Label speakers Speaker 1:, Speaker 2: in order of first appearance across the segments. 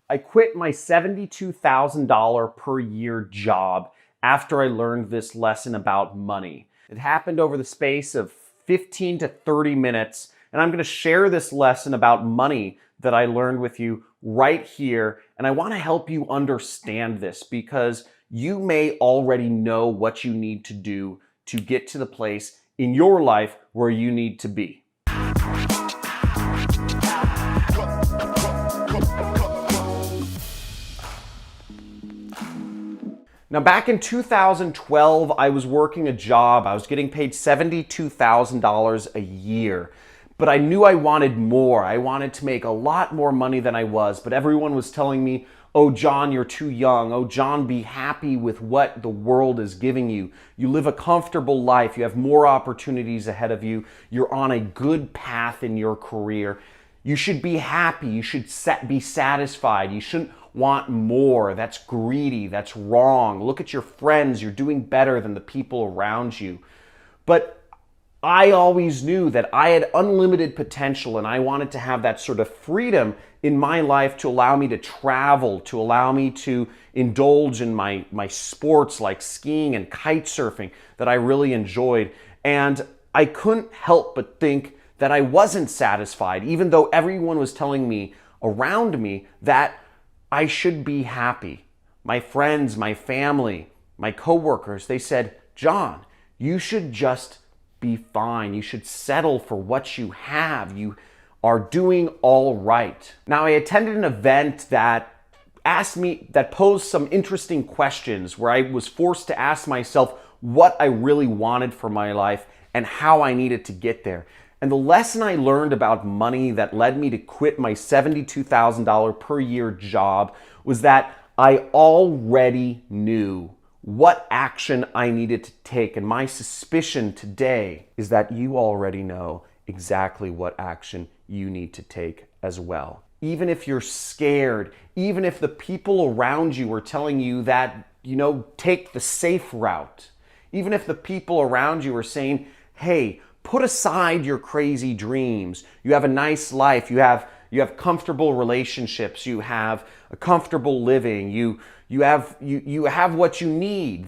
Speaker 1: I quit my $72,000 per year job after I learned this lesson about money. It happened over the space of 15 to 30 minutes, and I'm going to share this lesson about money that I learned with you right here. And I want to help you understand this because you may already know what you need to do to get to the place in your life where you need to be. Now, back in 2012, I was working a job. I was getting paid $72,000 a year. But I knew I wanted more. I wanted to make a lot more money than I was. But everyone was telling me, oh, John, you're too young. Oh, John, be happy with what the world is giving you. You live a comfortable life. You have more opportunities ahead of you. You're on a good path in your career. You should be happy. You should be satisfied. You shouldn't want more. That's greedy. That's wrong. Look at your friends. You're doing better than the people around you. But I always knew that I had unlimited potential and I wanted to have that sort of freedom in my life to allow me to travel, to allow me to indulge in my sports like skiing and kite surfing that I really enjoyed. And I couldn't help but think that I wasn't satisfied, even though everyone was telling me around me that I should be happy. My friends, my family, my coworkers, they said, John, you should just be fine. You should settle for what you have. You are doing all right. Now, I attended an event that posed some interesting questions where I was forced to ask myself what I really wanted for my life and how I needed to get there. And the lesson I learned about money that led me to quit my $72,000 per year job was that I already knew what action I needed to take. And my suspicion today is that you already know exactly what action you need to take as well. Even if you're scared, even if the people around you are telling you that, take the safe route, even if the people around you are saying, hey, put aside your crazy dreams. You have a nice life. You have comfortable relationships. You have a comfortable living. You have what you need.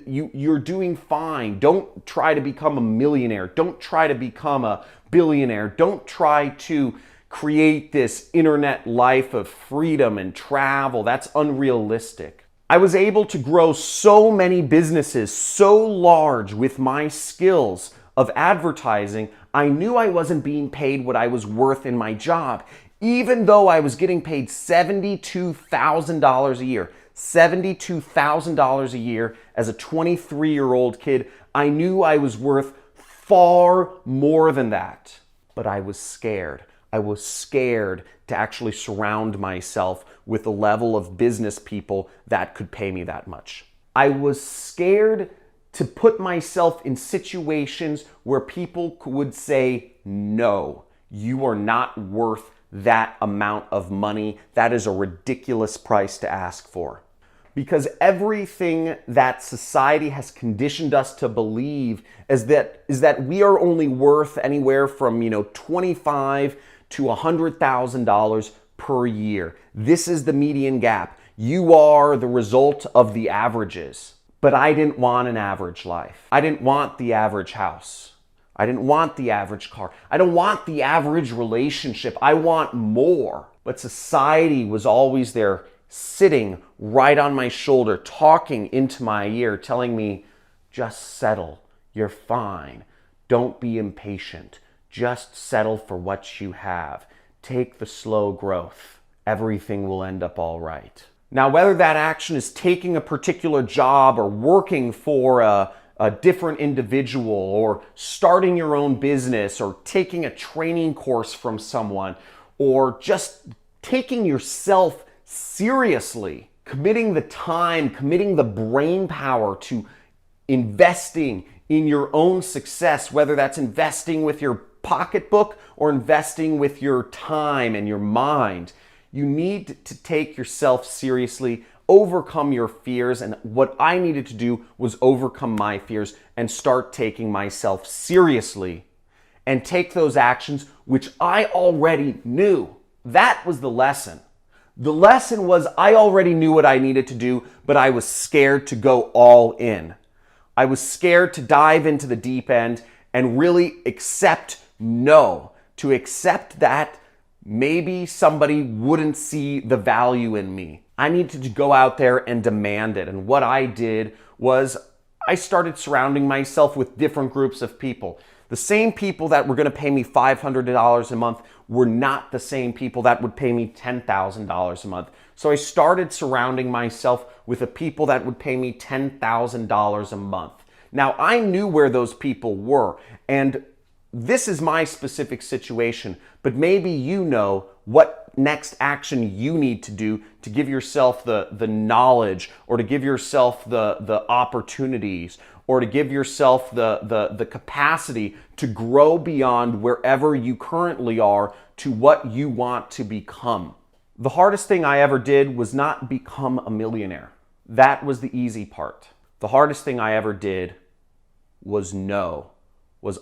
Speaker 1: You're doing fine. Don't try to become a millionaire. Don't try to become a billionaire. Don't try to create this internet life of freedom and travel. That's unrealistic. I was able to grow so many businesses so large with my skills of advertising. I knew I wasn't being paid what I was worth in my job, even though I was getting paid $72,000 a year. $72,000 a year as a 23-year-old kid. I knew I was worth far more than that, but I was scared. I was scared to actually surround myself with a level of business people that could pay me that much. I was scared to put myself in situations where people would say, no, you are not worth that amount of money. That is a ridiculous price to ask for. Because everything that society has conditioned us to believe is that we are only worth anywhere from $25,000 to $100,000 per year. This is the median gap. You are the result of the averages. But I didn't want an average life. I didn't want the average house. I didn't want the average car. I don't want the average relationship. I want more. But society was always there, sitting right on my shoulder, talking into my ear, telling me, just settle. You're fine. Don't be impatient. Just settle for what you have. Take the slow growth. Everything will end up all right. Now, whether that action is taking a particular job or working for a different individual or starting your own business or taking a training course from someone or just taking yourself seriously, committing the time, committing the brain power to investing in your own success, whether that's investing with your pocketbook or investing with your time and your mind. You need to take yourself seriously, overcome your fears, and what I needed to do was overcome my fears and start taking myself seriously and take those actions which I already knew. That was the lesson. The lesson was I already knew what I needed to do, but I was scared to go all in. I was scared to dive into the deep end and really accept no, to accept that maybe somebody wouldn't see the value in me. I needed to go out there and demand it. And what I did was I started surrounding myself with different groups of people. The same people that were going to pay me $500 a month were not the same people that would pay me $10,000 a month. So I started surrounding myself with the people that would pay me $10,000 a month. Now, I knew where those people were, and this is my specific situation, but maybe you know what next action you need to do to give yourself the knowledge, or to give yourself the opportunities, or to give yourself the capacity to grow beyond wherever you currently are to what you want to become. The hardest thing I ever did was not become a millionaire. That was the easy part. The hardest thing I ever did was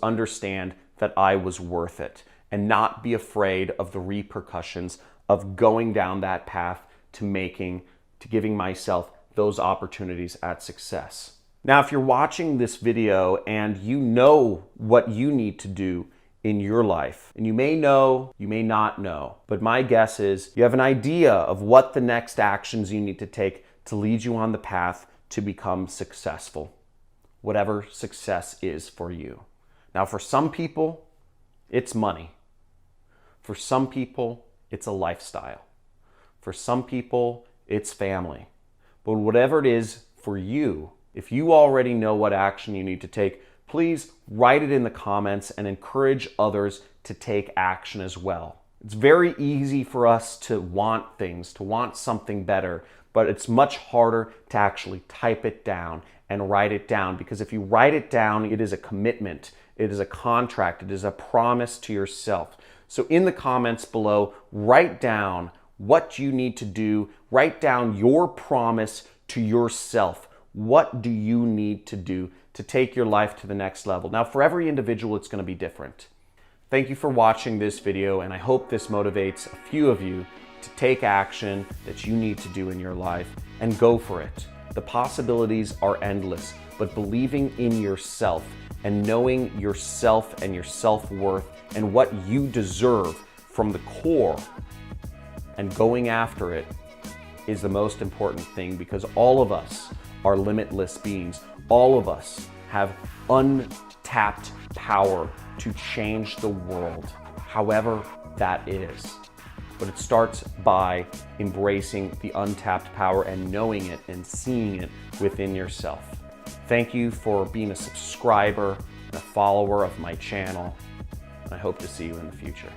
Speaker 1: understand that I was worth it and not be afraid of the repercussions of going down that path to giving myself those opportunities at success. Now, if you're watching this video and you know what you need to do in your life, and you may know, you may not know, but my guess is you have an idea of what the next actions you need to take to lead you on the path to become successful, whatever success is for you. Now, for some people, it's money. For some people, it's a lifestyle. For some people, it's family. But whatever it is for you, if you already know what action you need to take, please write it in the comments and encourage others to take action as well. It's very easy for us to want things, to want something better, but it's much harder to actually type it down and write it down, because if you write it down, it is a commitment, it is a contract, it is a promise to yourself. So in the comments below, write down what you need to do, write down your promise to yourself. What do you need to do to take your life to the next level? Now, for every individual, it's going to be different. Thank you for watching this video, and I hope this motivates a few of you to take action that you need to do in your life and go for it. The possibilities are endless, but believing in yourself and knowing yourself and your self-worth and what you deserve from the core and going after it is the most important thing, because all of us are limitless beings. All of us have untapped power to change the world, however that is. But it starts by embracing the untapped power and knowing it and seeing it within yourself. Thank you for being a subscriber and a follower of my channel. I hope to see you in the future.